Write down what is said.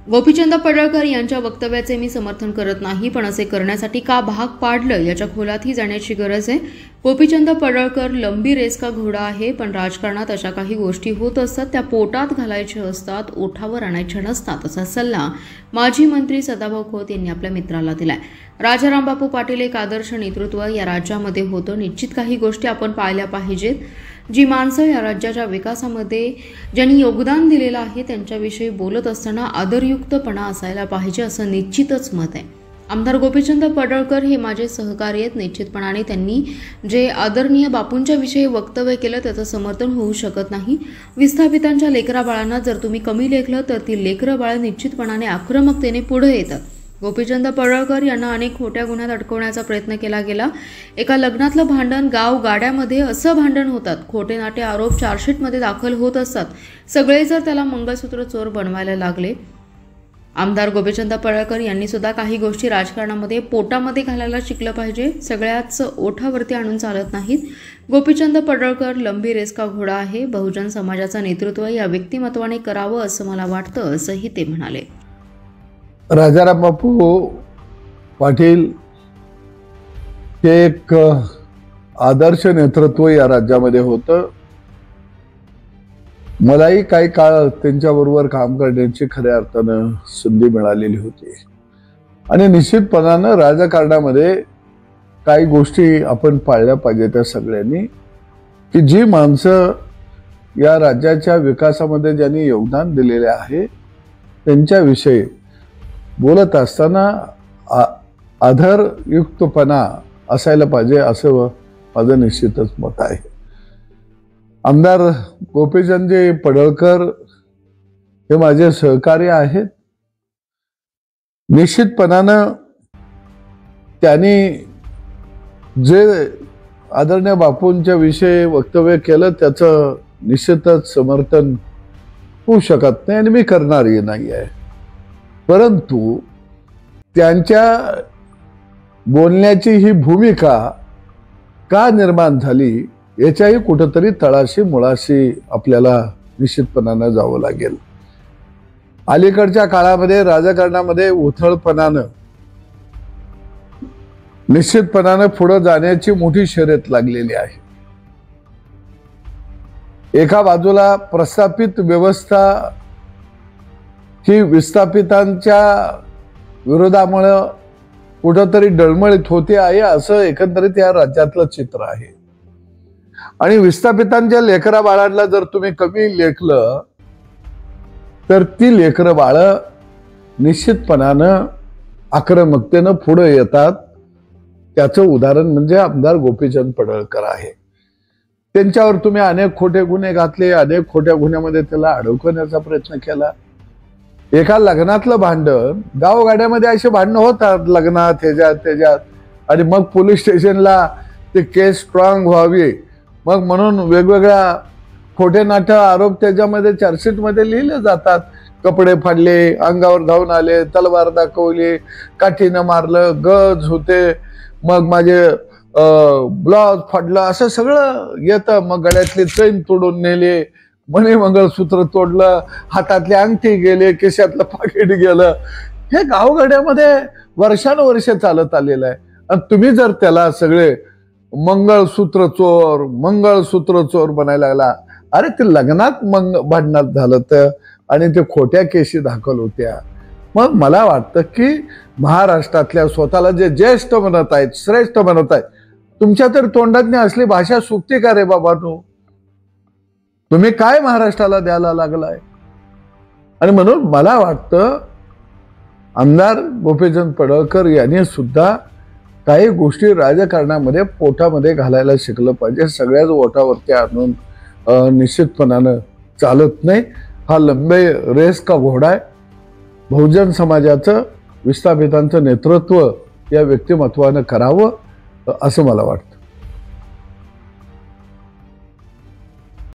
गोपीचंद पडळकर यांच्या वक्तव्याचे मी समर्थन करत नाही, पण असे करण्यासाठी का भाग पाडलं याच्या खोलातही जाण्याची गरज आहे। गोपीचंद पडळकर लंबी रेस का घोडा आहे, पण राजकारणात अशा काही गोष्टी होत असतात त्या पोटात घालायच्या असतात, ओठावर आणायच्या नसतात, असा सल्ला माजी मंत्री सदाभाऊ खोत यांनी आपल्या मित्राला दिलाय। राजा रामबापू पाटील एक आदर्श नेतृत्व या राज्यामध्ये होतं। निश्चित काही गोष्टी आपण पाळल्या पाहिजेत। जी माणसं या राज्याच्या विकासामध्ये ज्यांनी योगदान दिलेलं आहे त्यांच्याविषयी बोलत असताना आदरयुक्तपणा असायला पाहिजे, असं निश्चितच मत आहे। आमदार गोपीचंद पडळकर हे माझे सहकारी आहेत। निश्चितपणाने त्यांनी जे आदरणीय बापूंच्या विषयी वक्तव्य केलं त्याचं समर्थन होऊ शकत नाही। विस्थापितांच्या लेकराबाळांना जर तुम्ही कमी लेखलं तर ती लेकरबाळं निश्चितपणाने आक्रमकतेने पुढे येतात। गोपीचंद पडळकर यांना अनेक खोट्या गुन्ह्यात अडकवण्याचा प्रयत्न केला गेला। एका लग्नातलं भांडण गाव गाड्यामध्ये असं भांडण होतात, खोटे नाटे आरोप चार्जशीटमध्ये दाखल होत असतात, सगळे जर त्याला मंगळसूत्र चोर बनवायला लागले। आमदार गोपीचंद पडळकर यांनी सुद्धा काही गोष्टी राजकारणामध्ये पोटामध्ये घालायला शिकलं पाहिजे, सगळ्याच ओठावरती आणून चालत नाहीत। गोपीचंद पडळकर लंबी रेस का घोडा आहे, बहुजन समाजाचं नेतृत्व या व्यक्तिमत्वाने करावं असं मला वाटतं, असंही ते म्हणाले। राजा रामबापू पाटील हे एक आदर्श नेतृत्व या राज्यामध्ये होतं। मलाही काही काळ त्यांच्याबरोबर काम करण्याची खऱ्या अर्थानं संधी मिळालेली होती आणि निश्चितपणानं राजकारणामध्ये काही गोष्टी आपण पाळल्या पाहिजे त्या सगळ्यांनी, की जी माणसं या राज्याच्या विकासामध्ये ज्यांनी योगदान दिलेले आहे त्यांच्याविषयी बोलत असताना आदरयुक्तपणा असायला पाहिजे असं माझं निश्चितच मत आहे। आमदार गोपीचंदजी पडळकर हे माझे सहकारी आहेत। निश्चितपणानं त्यांनी जे आदरणीय बापूंच्या विषयी वक्तव्य केलं त्याचं निश्चितच समर्थन होऊ शकत नाही आणि मी करणारही नाही आहे, परंतु त्यांच्या बोलण्याची ही भूमिका का निर्माण झाली याच्याही कुठंतरी तळाशी मुळाशी आपल्याला निश्चितपणानं जावं लागेल। अलीकडच्या काळामध्ये राजकारणामध्ये उथळपणानं निश्चितपणानं पुढे जाण्याची मोठी शर्यत लागलेली आहे। एका बाजूला प्रस्थापित व्यवस्था ही विस्थापितांच्या विरोधामुळं कुठंतरी डळमळीत होते आहे असं एकंदरीत या राज्यातलं चित्र आहे आणि विस्थापितांच्या लेकरा बाळांना जर तुम्ही कमी लेखलं तर ती लेकरं बाळ निश्चितपणानं आक्रमकतेनं पुढे येतात। त्याचं उदाहरण म्हणजे आमदार गोपीचंद पडळकर आहे। त्यांच्यावर तुम्ही अनेक खोटे गुन्हे घातले, अनेक खोट्या गुन्ह्यामध्ये त्याला अडकवण्याचा प्रयत्न केला। एका लग्नातलं भांडण गावगाड्यामध्ये असे भांडणं होतात लग्नात त्याच्यात आणि मग पोलीस स्टेशनला ते केस स्ट्रॉंग व्हावी मग म्हणून वेगवेगळ्या खोटे नाटे आरोप त्याच्यामध्ये चार्जशीटमध्ये लिहिले जातात। कपडे फाडले, अंगावर धावून आले, तलवार दाखवली, काठीनं मारलं, गज होते, मग माझे ब्लाउज फाडलं, असं सगळं येतं। मग गळ्यातली चैन तोडून नेले, मणी मंगळसूत्र तोडलं, हातातली अंगठी गेले, केशातलं पाकिट गेलं। हे गावगाड्यामध्ये वर्षानुवर्ष चालत आलेलं आहे आणि तुम्ही जर त्याला सगळे मंगळसूत्र चोर बनायला लागला, अरे ते लग्नात भांडणात झालं तर आणि ते खोट्या केशी दाखल होत्या। मग मला वाटतं की महाराष्ट्रातल्या स्वतःला जे ज्येष्ठ म्हणत आहेत, श्रेष्ठ म्हणत आहेत, तुमच्या तर तोंडातनी असली भाषा सुटते का रे बाबांनो? तुम्ही काय महाराष्ट्राला द्यायला लागलाय? आणि म्हणून मला वाटतं आमदार गोपीचंद पडळकर यांनी सुद्धा काही गोष्टी राजकारणामध्ये पोटामध्ये घालायला शिकलं पाहिजे। सगळ्याच ओठावरती आणून निश्चितपणानं चालत नाही। हा लंबे रेस का घोडा आहे। बहुजन समाजाचं विस्थापितांचं नेतृत्व या व्यक्तिमत्वानं करावं असं मला वाटतं।